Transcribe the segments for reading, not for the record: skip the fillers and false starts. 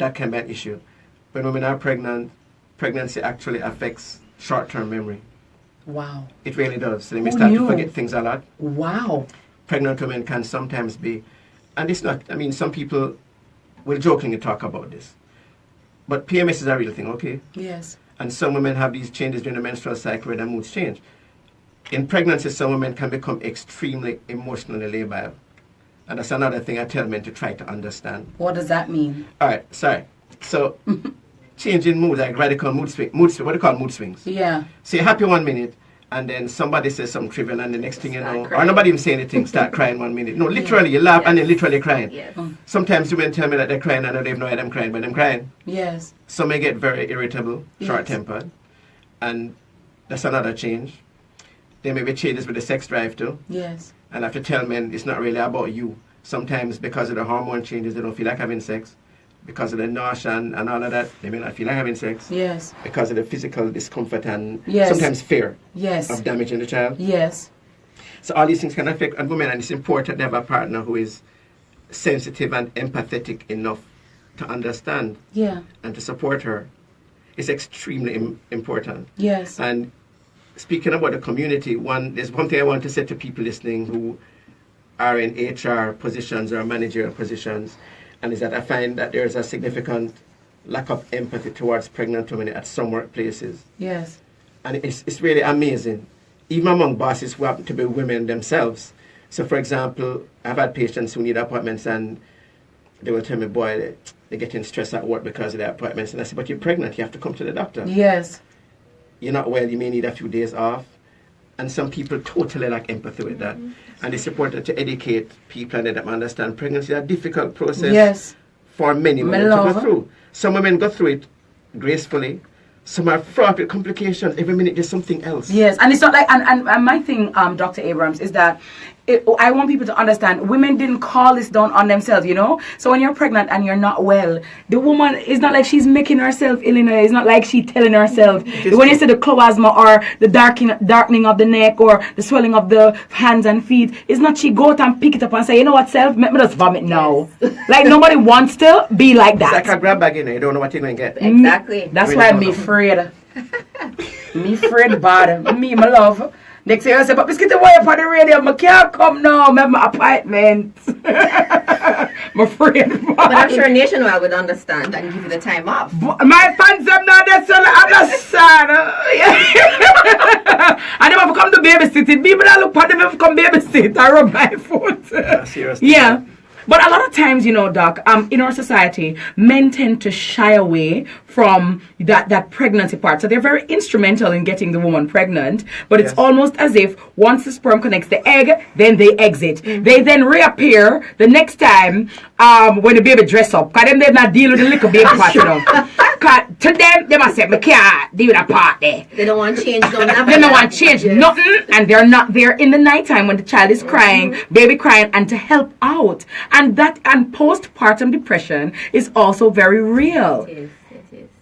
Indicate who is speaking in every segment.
Speaker 1: that can be an issue. When women are pregnant, pregnancy actually affects short-term memory.
Speaker 2: Wow.
Speaker 1: It really does. So they may start to forget things a lot.
Speaker 2: Wow.
Speaker 1: Pregnant women can sometimes be, and it's not, I mean, some people will jokingly talk about this. But PMS is a real thing, okay?
Speaker 2: Yes.
Speaker 1: And some women have these changes during the menstrual cycle where their moods change. In pregnancy, some women can become extremely emotionally labile. And that's another thing I tell men to try to understand.
Speaker 2: What does that mean?
Speaker 1: All right, sorry. So, changing mood, like radical mood swing, what do you call mood swings?
Speaker 2: Yeah.
Speaker 1: So you're happy 1 minute, and then somebody says something trivial, and the next thing you know, or nobody even say anything, start crying 1 minute. No, literally, you laugh and then literally crying.
Speaker 3: Yes.
Speaker 1: Sometimes women tell me that they're crying, and I don't even know why I'm crying, but I'm crying.
Speaker 2: Yes.
Speaker 1: Some may get very irritable, short-tempered, and that's another change. There may be changes with the sex drive too.
Speaker 2: Yes.
Speaker 1: And I have to tell men it's not really about you. Sometimes because of the hormone changes, they don't feel like having sex. Because of the nausea and all of that, they may not feel like having sex.
Speaker 2: Yes.
Speaker 1: Because of the physical discomfort and
Speaker 2: Yes.
Speaker 1: sometimes fear
Speaker 2: Yes.
Speaker 1: of damaging the child.
Speaker 2: Yes.
Speaker 1: So all these things can affect women, and it's important to have a partner who is sensitive and empathetic enough to understand
Speaker 2: Yeah.
Speaker 1: and to support her. It's extremely important.
Speaker 2: Yes.
Speaker 1: And speaking about the community, there's one thing I want to say to people listening who are in HR positions or managerial positions, and is that I find that there's a significant lack of empathy towards pregnant women at some workplaces.
Speaker 2: Yes.
Speaker 1: And it's really amazing, even among bosses who happen to be women themselves. So, for example, I've had patients who need appointments, and they will tell me, boy, they're getting stressed at work because of their appointments. And I say, but you're pregnant, you have to come to the doctor.
Speaker 2: Yes.
Speaker 1: You're not well, you may need a few days off. And some people totally lack empathy with that. And it's important to educate people and let them understand pregnancy is a difficult process
Speaker 2: Yes.
Speaker 1: for many women to go through. Some women go through it gracefully. Some are fraught with complications. Every minute there's something else.
Speaker 2: Yes, and it's not like, and my thing, Dr. Abrams, is that I want people to understand women didn't call this down on themselves, you know? So when you're pregnant and you're not well, the woman, it's not like she's making herself ill, it's not like she's telling herself. When you say the cloasma or the darkening of the neck or the swelling of the hands and feet, it's not she go out and pick it up and say, you know what, self, let me just vomit now. Like nobody wants to be like that.
Speaker 1: It's like a grab bag in there, you don't know what you're going to get.
Speaker 3: Exactly.
Speaker 2: That's why I'm afraid. Me afraid bad. Me, my love. Next year I say, but biscuit away for the radio. I can't come now. I have my appointment. I'm afraid.
Speaker 3: But I'm sure Nationwide would understand and give you the time off.
Speaker 2: My fans them not that son. I'm not sad. I never have come to babysit. People that look for them have come babysit. I rub my foot.
Speaker 1: Seriously.
Speaker 2: Yeah. But a lot of times, you know, Doc, in our society, men tend to shy away from that pregnancy part. So they're very instrumental in getting the woman pregnant. But it's almost as if once the sperm connects the egg, then they exit. They then reappear the next time when the baby dress up. Because they're not dealing with the little baby part, you know. Because to them, they must say, I can't deal with a part there.
Speaker 3: They don't want change. They
Speaker 2: don't want change nothing. And they're not there in the nighttime when the child is crying, baby crying, and to help out. And postpartum depression is also very real.
Speaker 3: It is.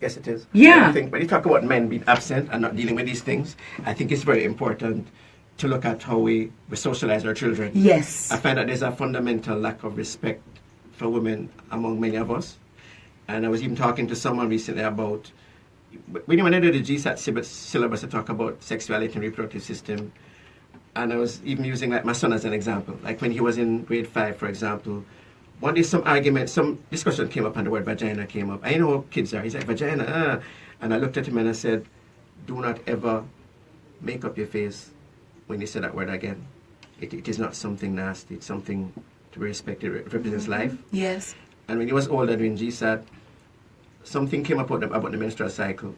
Speaker 1: Yes, it is.
Speaker 2: Yeah.
Speaker 1: I think when you talk about men being absent and not dealing with these things, I think it's very important to look at how we socialize our children.
Speaker 2: Yes.
Speaker 1: I find that there's a fundamental lack of respect for women among many of us. And I was even talking to someone recently about, when I did the GSAT syllabus to talk about sexuality and reproductive system, and I was even using like my son as an example. Like when he was in grade 5, for example, one day some discussion came up and the word vagina came up. I know how kids are. He's like, vagina, And I looked at him and I said, do not ever make up your face when you say that word again. It is not something nasty. It's something to be respected. It represents life.
Speaker 2: Yes.
Speaker 1: And when he was older doing GSAT, something came up about the menstrual cycle.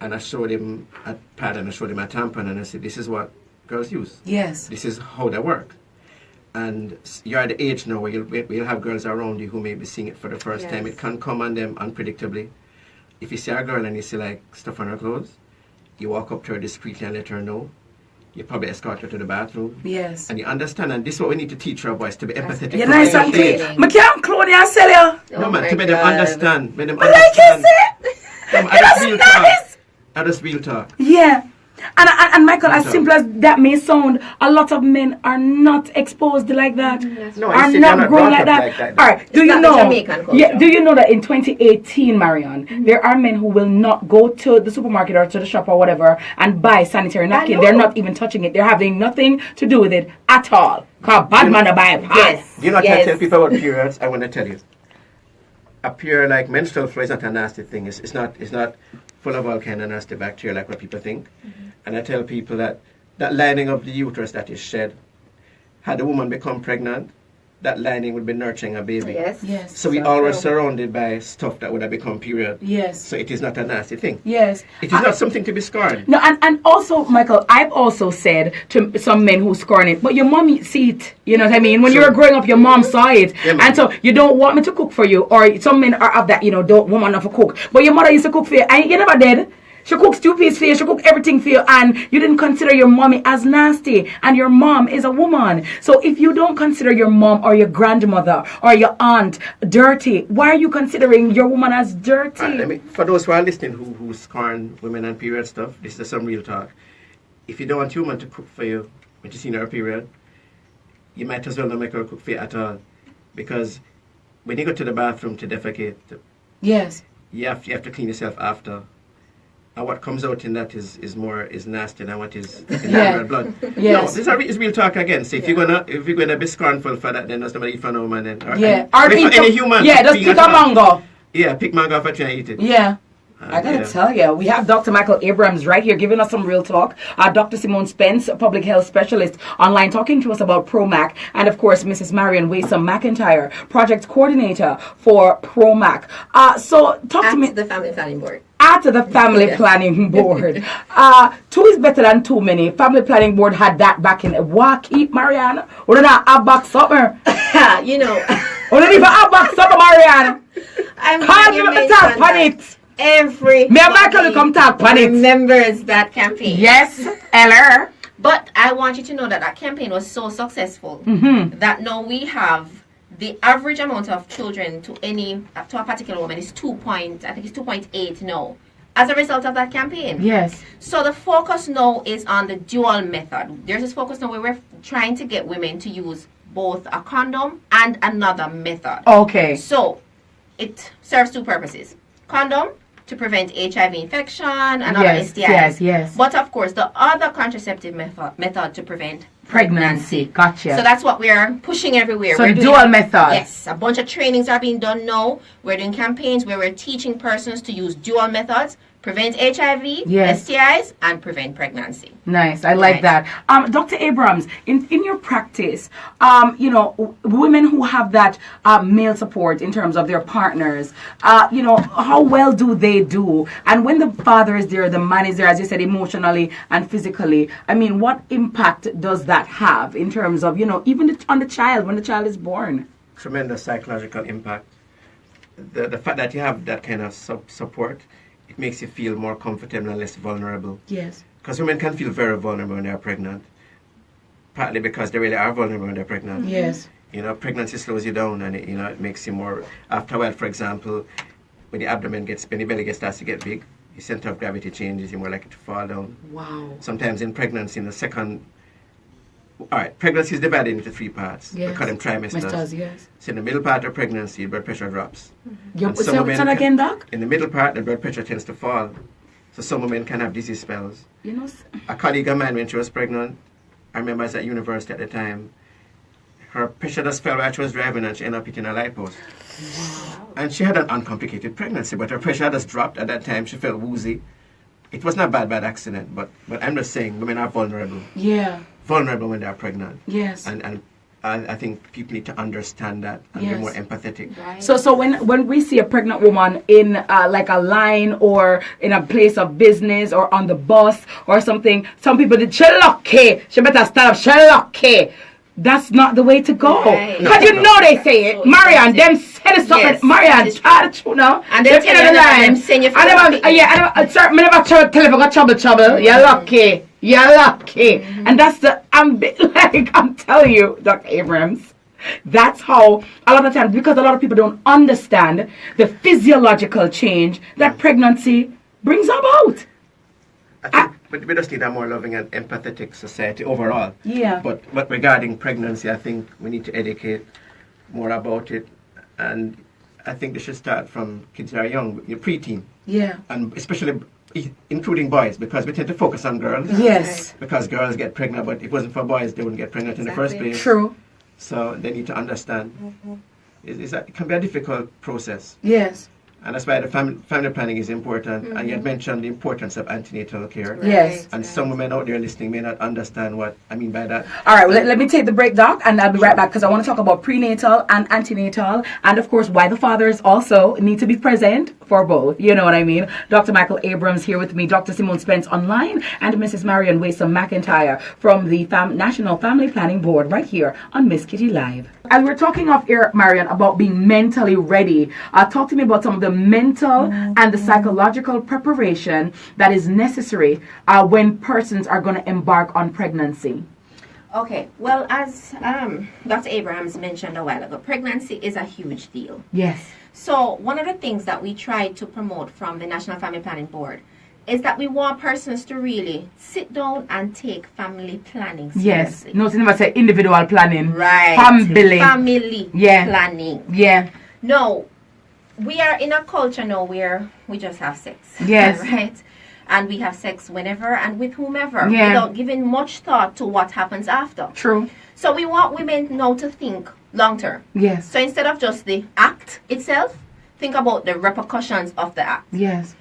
Speaker 1: And I showed him a pad and I showed him a tampon and I said, this is what girls use.
Speaker 2: Yes.
Speaker 1: This is how they work. And you're at the age now where you'll have girls around you who may be seeing it for the first time. It can come on them unpredictably. If you see a girl and you see like stuff on her clothes, you walk up to her discreetly and let her know. You probably escort her to the bathroom.
Speaker 2: Yes.
Speaker 1: And you understand, and this is what we need to teach our boys, to be empathetic.
Speaker 2: You're nice and clean. I can't clone you and sell you.
Speaker 1: No, man, to make them understand. Make them
Speaker 2: understand.
Speaker 1: Like you said. That's real talk.
Speaker 2: Yeah. And Michael, as simple as that may sound, a lot of men are not exposed like that.
Speaker 1: No,
Speaker 2: are
Speaker 1: they're
Speaker 2: not grown like that. All right. Do you know? Yeah. Do you know that in 2018, Marion, there are men who will not go to the supermarket or to the shop or whatever and buy sanitary napkin. They're not even touching it. They're having nothing to do with it at all. Cause bad man to buy a pass.
Speaker 1: Do you know what I tell people about periods? I want to tell you. A period like menstrual flow is not a nasty thing. It's not full of all kind of nasty bacteria like what people think. And I tell people that lining of the uterus that is shed, had a woman become pregnant, that lining would be nurturing a baby.
Speaker 3: Yes.
Speaker 1: So we all were surrounded by stuff that would have become period.
Speaker 2: Yes.
Speaker 1: So it is not a nasty thing.
Speaker 2: Yes.
Speaker 1: It is not something to be scorned.
Speaker 2: No, and also, Michael, I've also said to some men who scorn it, but your mommy see it. You know what I mean? When you were growing up, your mom saw it.
Speaker 1: Yeah,
Speaker 2: and so you don't want me to cook for you. Or some men are of that, don't want enough to cook. But your mother used to cook for you. And you never did. She cooks stew peas for you, she cooks everything for you, and you didn't consider your mommy as nasty, and your mom is a woman. So if you don't consider your mom or your grandmother or your aunt dirty, why are you considering your woman as dirty?
Speaker 1: For those who are listening who scorn women and period stuff, this is some real talk. If you don't want your woman to cook for you when she's in her period, you might as well not make her cook for you at all. Because when you go to the bathroom to defecate,
Speaker 2: yes,
Speaker 1: you have to clean yourself after. And what comes out in that is nasty than what is in the blood.
Speaker 2: Yes.
Speaker 1: No, this is real talk again. So if you're gonna be scornful for that, then there's nobody eat for no woman then. Or any human.
Speaker 2: Yeah, just pick a mango.
Speaker 1: Yeah, pick mango off a tree and eat it.
Speaker 2: Yeah. I gotta tell you, we have Dr. Michael Abrams right here giving us some real talk. Dr. Simone Spence, public health specialist, online talking to us about ProMac. And of course, Mrs. Marion Waysome McIntyre, project coordinator for ProMac. So talk to me.
Speaker 3: The family planning board.
Speaker 2: After the family planning board. Two is better than too many. Family planning board had that back in Waukee, Marion. Or not a box summer.
Speaker 3: You know.
Speaker 2: Or not even a box summer, Marion.
Speaker 3: Call me
Speaker 2: to talk on it.
Speaker 3: Everybody remembers that campaign.
Speaker 2: Yes, Eller.
Speaker 3: But I want you to know that campaign was so successful that now we have the average amount of children to a particular woman is 2.8 now. As a result of that campaign.
Speaker 2: Yes.
Speaker 3: So the focus now is on the dual method. There's this focus now where we're trying to get women to use both a condom and another method.
Speaker 2: Okay.
Speaker 3: So it serves two purposes. Condom to prevent HIV infection and other STIs.
Speaker 2: Yes.
Speaker 3: But of course, the other contraceptive method to prevent
Speaker 2: pregnancy. Gotcha.
Speaker 3: So that's what we're pushing everywhere.
Speaker 2: So dual method.
Speaker 3: Yes. A bunch of trainings are being done now. We're doing campaigns where we're teaching persons to use dual methods, prevent HIV, STIs, and prevent pregnancy.
Speaker 2: Nice. I like that. Dr. Abrams, in your practice, women who have that male support in terms of their partners, how well do they do? And when the father is there, the man is there, as you said, emotionally and physically, what impact does that have in terms of, even on the child, when the child is born?
Speaker 1: Tremendous psychological impact. The fact that you have that kind of support, it makes you feel more comfortable and less vulnerable.
Speaker 2: Yes.
Speaker 1: Because women can feel very vulnerable when they're pregnant. Partly because they really are vulnerable when they're pregnant.
Speaker 2: Yes.
Speaker 1: Pregnancy slows you down and it makes you more... After a while, for example, when when the belly starts to get big, the center of gravity changes, you're more likely to fall down.
Speaker 2: Wow.
Speaker 1: Sometimes in pregnancy, in the second... Alright, pregnancy is divided into 3 parts.
Speaker 2: Yes.
Speaker 1: We call them trimesters.
Speaker 2: Yes.
Speaker 1: So in the middle part of pregnancy, blood pressure drops.
Speaker 2: Say that again, Doc?
Speaker 1: In the middle part, the blood pressure tends to fall. So some women can have dizzy spells. A colleague of mine, when she was pregnant, I remember I was at university at the time, her pressure just fell while she was driving and she ended up hitting a light post. Wow. And she had an uncomplicated pregnancy, but her pressure just dropped at that time. She felt woozy. It wasn't a bad accident, but I'm just saying women are vulnerable.
Speaker 2: Yeah.
Speaker 1: Vulnerable when they are pregnant.
Speaker 2: Yes.
Speaker 1: And I think people need to understand that and be more empathetic.
Speaker 3: Right.
Speaker 2: So when we see a pregnant woman in like a line or in a place of business or on the bus or something, some people did, she lucky, she better stand up, she lucky. That's not the way to go. Because they say it. Marion, them said something.
Speaker 3: Yes,
Speaker 2: Marion,
Speaker 3: and they're telling the line. Send you
Speaker 2: I never trouble. You're lucky. You're lucky. And that's I'm telling you, Dr. Abrams, that's how a lot of times, because a lot of people don't understand the physiological change that pregnancy brings about.
Speaker 1: I think we just need a more loving and empathetic society overall.
Speaker 2: Yeah.
Speaker 1: But regarding pregnancy, I think we need to educate more about it. And I think they should start from kids who are young, your preteen.
Speaker 2: Yeah.
Speaker 1: And especially including boys, because we tend to focus on girls.
Speaker 2: Yes.
Speaker 1: Because girls get pregnant, but if it wasn't for boys, they wouldn't get pregnant in the first place.
Speaker 2: True.
Speaker 1: So they need to understand. It can be a difficult process.
Speaker 2: Yes.
Speaker 1: And that's why the family planning is important. And you had mentioned the importance of antenatal care.
Speaker 2: Yes.
Speaker 1: And some women out there listening may not understand what I mean by that.
Speaker 2: All right, well, let me take the break, Doc, and I'll be right back because I want to talk about prenatal and antenatal and, of course, why the fathers also need to be present for both. You know what I mean? Dr. Michael Abrams here with me, Dr. Simone Spence online, and Mrs. Marion Waysome McIntyre from the National Family Planning Board right here on Miss Kitty Live. As we're talking off air, Marion, about being mentally ready, talk to me about some of the mental and the psychological preparation that is necessary when persons are going to embark on pregnancy.
Speaker 3: Okay, well, as Dr. Abrams mentioned a while ago, pregnancy is a huge deal.
Speaker 2: Yes.
Speaker 3: So one of the things that we try to promote from the National Family Planning Board is that we want persons to really sit down and take family planning seriously.
Speaker 2: Yes. No, it's never say individual planning.
Speaker 3: Right.
Speaker 2: Family.
Speaker 3: Family planning.
Speaker 2: Yeah.
Speaker 3: No, we are in a culture now where we just have sex.
Speaker 2: Yes.
Speaker 3: Right? And we have sex whenever and with whomever
Speaker 2: Yeah.
Speaker 3: without giving much thought to what happens after.
Speaker 2: True.
Speaker 3: So we want women now to think long term.
Speaker 2: Yes.
Speaker 3: So instead of just the act itself, think about the repercussions of the act.
Speaker 2: Yes.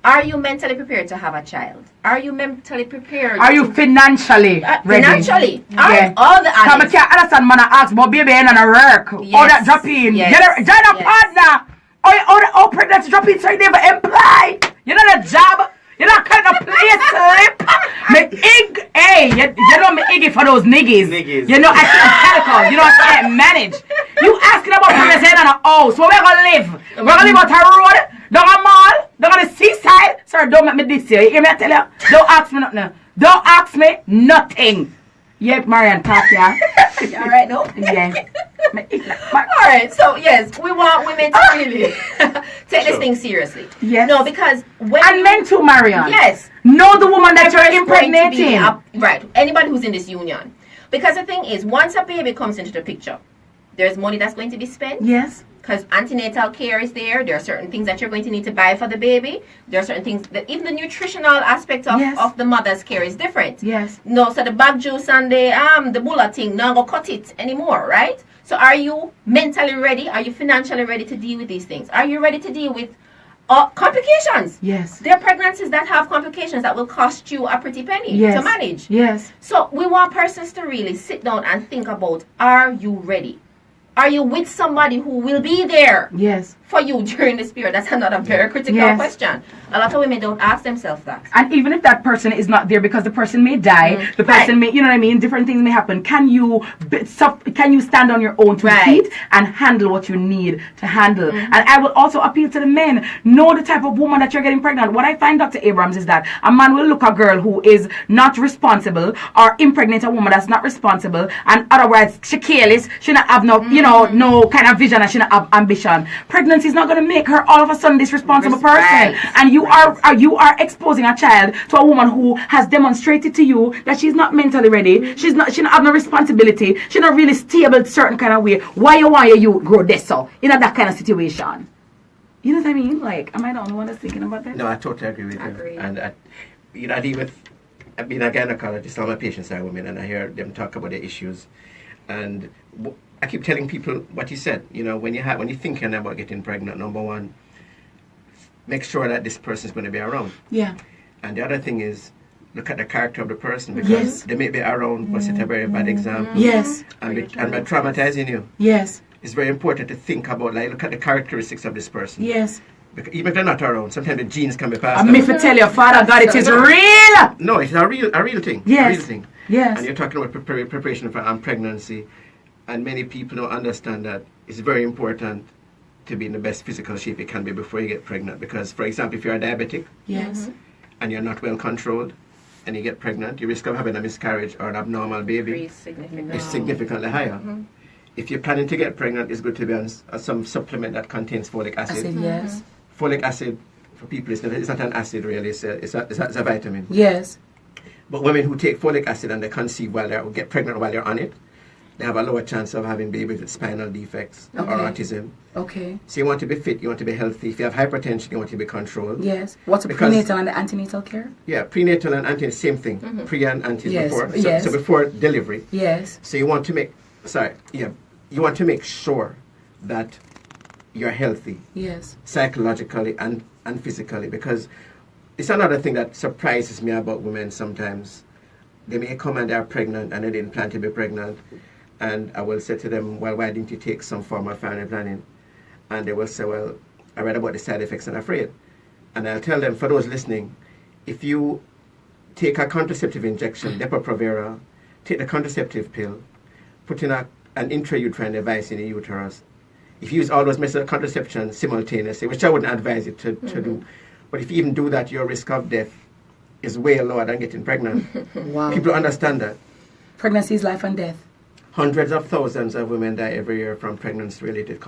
Speaker 3: Are you mentally prepared to have a child? Are you mentally prepared?
Speaker 2: Are you financially ready?
Speaker 3: Financially.
Speaker 2: Yeah.
Speaker 3: All the
Speaker 2: Come
Speaker 3: others.
Speaker 2: can't understand man ask about baby and a work. Or that drop in.
Speaker 3: Yes.
Speaker 2: Get a partner. Or pregnant drop in so you never employ. You know the job. You know kind of play slip. Me ig hey, you know me iggy for those niggas. You know I can't calico. You know I can't manage. You asking about pregnancy in a house. Where we gonna live? We're gonna live on a road, down a mall, down the seaside. Sir, don't make me this year. You hear me I tell you? Don't ask me nothing. Don't ask me nothing. Yeah, Marion, talk yeah.
Speaker 3: All right, no?
Speaker 2: Yeah.
Speaker 3: All right, so yes, we want women to really take this thing seriously.
Speaker 2: Yes.
Speaker 3: No, because when
Speaker 2: And men too, Marion.
Speaker 3: yes,
Speaker 2: Know the woman that you're
Speaker 3: there's going to be
Speaker 2: impregnating.
Speaker 3: right, anybody who's in this union. Because the thing is, once a baby comes into the picture, there's money that's going to be spent.
Speaker 2: Yes.
Speaker 3: Because antenatal care is there. There are certain things that you're going to need to buy for the baby. There are certain things that even the nutritional aspect of,
Speaker 2: Yes.
Speaker 3: of the mother's care is different.
Speaker 2: Yes.
Speaker 3: No, so the bag juice and the bulla thing, now go cut it anymore, right? So are you mentally ready? Are you financially ready to deal with these things? Are you ready to deal with complications?
Speaker 2: Yes.
Speaker 3: There are pregnancies that have complications that will cost you a pretty penny
Speaker 2: Yes.
Speaker 3: to manage.
Speaker 2: Yes.
Speaker 3: So we want persons to really sit down and think about, are you ready? Are you with somebody who will be there
Speaker 2: Yes.
Speaker 3: for you during this period? That's another very critical
Speaker 2: Yes.
Speaker 3: question. A lot of women don't ask themselves that.
Speaker 2: And even if that person is not there because the person may die, the person may, you know what I mean, different things may happen. Can you stand on your own two feet and handle what you need to handle? And I will also appeal to the men. Know the type of woman that you're getting pregnant. What I find, Dr. Abrams, is that a man will look at a girl who is not responsible or impregnate a woman that's not responsible, and otherwise she careless, she not have no, you know, no kind of vision, and she not have ambition. Pregnancy is not going to make her all of a sudden this responsible person. And you are exposing a child to a woman who has demonstrated to you that she's not mentally ready. She not have no responsibility. She not really stable certain kind of way. Why you grow this so in that kind of situation? You know what I mean? Like, am I the only one that's thinking about that?
Speaker 1: No, I totally agree with you.
Speaker 3: Agreed.
Speaker 1: And I deal with, being a gynecologist, all my patients are women, and I hear them talk about their issues. And I keep telling people what you said. You know, when you're thinking about getting pregnant, number one, make sure that this person is going to be around.
Speaker 2: Yeah.
Speaker 1: And the other thing is, look at the character of the person, because they may be around but set a very bad example.
Speaker 2: Yes.
Speaker 1: And by traumatizing you.
Speaker 2: Yes.
Speaker 1: It's very important to think about, like, look at the characteristics of this person.
Speaker 2: Yes.
Speaker 1: Because even if they're not around, sometimes the genes can be passed
Speaker 2: And
Speaker 1: down.
Speaker 2: me for tell you, Father God, it is real.
Speaker 1: No, it's a real thing.
Speaker 2: Yes.
Speaker 1: A real thing.
Speaker 2: Yes.
Speaker 1: And you're talking about preparation for pregnancy, and many people don't understand that it's very important to be in the best physical shape you can be before you get pregnant. Because, for example, if you're a diabetic
Speaker 2: Yes.
Speaker 1: and you're not well controlled and you get pregnant, your risk of having a miscarriage or an abnormal baby is significantly higher. If you're planning to get pregnant, it's good to be on some supplement that contains folic acid.
Speaker 2: Yes.
Speaker 1: Folic acid for people, it's not an acid really, it's a vitamin.
Speaker 2: Yes.
Speaker 1: But women who take folic acid and they conceive or get pregnant while they're on it, they have a lower chance of having babies with spinal defects or autism.
Speaker 2: Okay.
Speaker 1: So you want to be fit, you want to be healthy. If you have hypertension, you want to be controlled.
Speaker 2: Yes. What's a prenatal and the antenatal care?
Speaker 1: Yeah, prenatal and antenatal, same thing. Pre and ante
Speaker 2: Yes.
Speaker 1: before.
Speaker 2: Yes.
Speaker 1: So before delivery.
Speaker 2: Yes.
Speaker 1: So you want to make, you want to make sure that you're healthy.
Speaker 2: Yes.
Speaker 1: Psychologically and physically, because it's another thing that surprises me about women sometimes. They may come and they're pregnant and they didn't plan to be pregnant. And I will say to them, well, why didn't you take some form of family planning? And they will say, well, I read about the side effects and I'm afraid. And I'll tell them, for those listening, if you take a contraceptive injection, Depo-Provera, take the contraceptive pill, put in an intrauterine device in the uterus. If you use all those methods of contraception simultaneously, which I wouldn't advise you to do, but if you even do that, your risk of death is way lower than getting pregnant.
Speaker 2: Wow.
Speaker 1: People understand that.
Speaker 2: Pregnancy is life and death.
Speaker 1: Hundreds of thousands of women die every year from pregnancy-related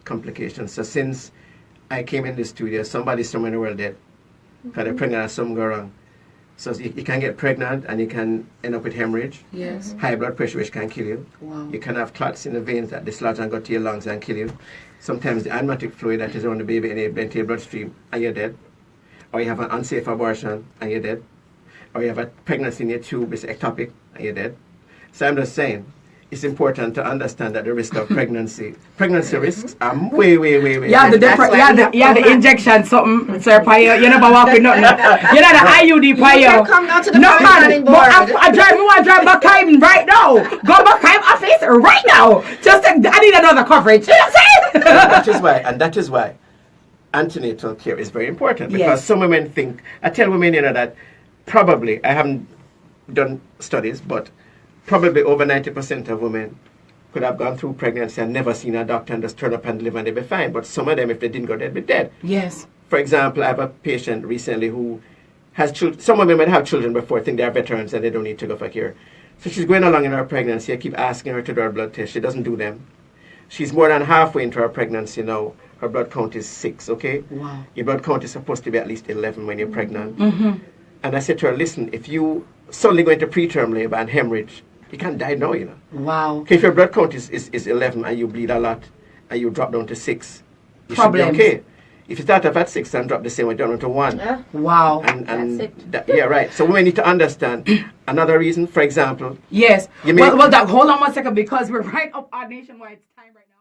Speaker 1: complications. So since I came in the studio, somebody somewhere in the world dead. Because they're pregnant and something go wrong. So you can get pregnant and you can end up with hemorrhage.
Speaker 2: Yes.
Speaker 1: High blood pressure, which can kill you.
Speaker 2: Wow.
Speaker 1: You can have clots in the veins that dislodge and go to your lungs and kill you. Sometimes the amniotic fluid that is around the baby into your bloodstream and you're dead. Or you have an unsafe abortion and you're dead. Or you have a pregnancy in your tube, it's ectopic and you're dead. So I'm just saying, it's important to understand that the risk of pregnancy risks are way.
Speaker 2: Yeah, the injection something, sir, Pio. You never walk with nothing. You know the IUD, Pio.
Speaker 3: You can come down to the
Speaker 2: no,
Speaker 3: planning board.
Speaker 2: I drive back home right now. Go back home office right now. I need another coverage. You know what I'm saying?
Speaker 1: and that is why antenatal care is very important. Because
Speaker 2: Yes.
Speaker 1: some women think, I tell women, that probably, I haven't done studies, but probably over 90% of women could have gone through pregnancy and never seen a doctor and just turn up and deliver and they'd be fine. But some of them, if they didn't go, they'd be dead.
Speaker 2: Yes.
Speaker 1: For example, I have a patient recently who has children. Some women might have children before, think they're veterans and they don't need to go for care. So she's going along in her pregnancy. I keep asking her to do her blood test. She doesn't do them. She's more than halfway into her pregnancy now. Her blood count is 6, okay?
Speaker 2: Wow.
Speaker 1: Your blood count is supposed to be at least 11 when you're pregnant.
Speaker 2: Mm-hmm.
Speaker 1: And I said to her, listen, if you suddenly go into preterm labor and hemorrhage, you can't die now,
Speaker 2: Wow.
Speaker 1: Okay, if your blood count is 11 and you bleed a lot and you drop down to 6, you
Speaker 2: Problems.
Speaker 1: should be okay. If you start off at 6 and drop the same way down to 1.
Speaker 3: Yeah.
Speaker 2: Wow.
Speaker 1: And
Speaker 3: That's it.
Speaker 1: yeah, right. So women need to understand. Another reason, for example,
Speaker 2: Yes.
Speaker 1: You may-
Speaker 2: Well, hold on one second because we're right up our nationwide time right now.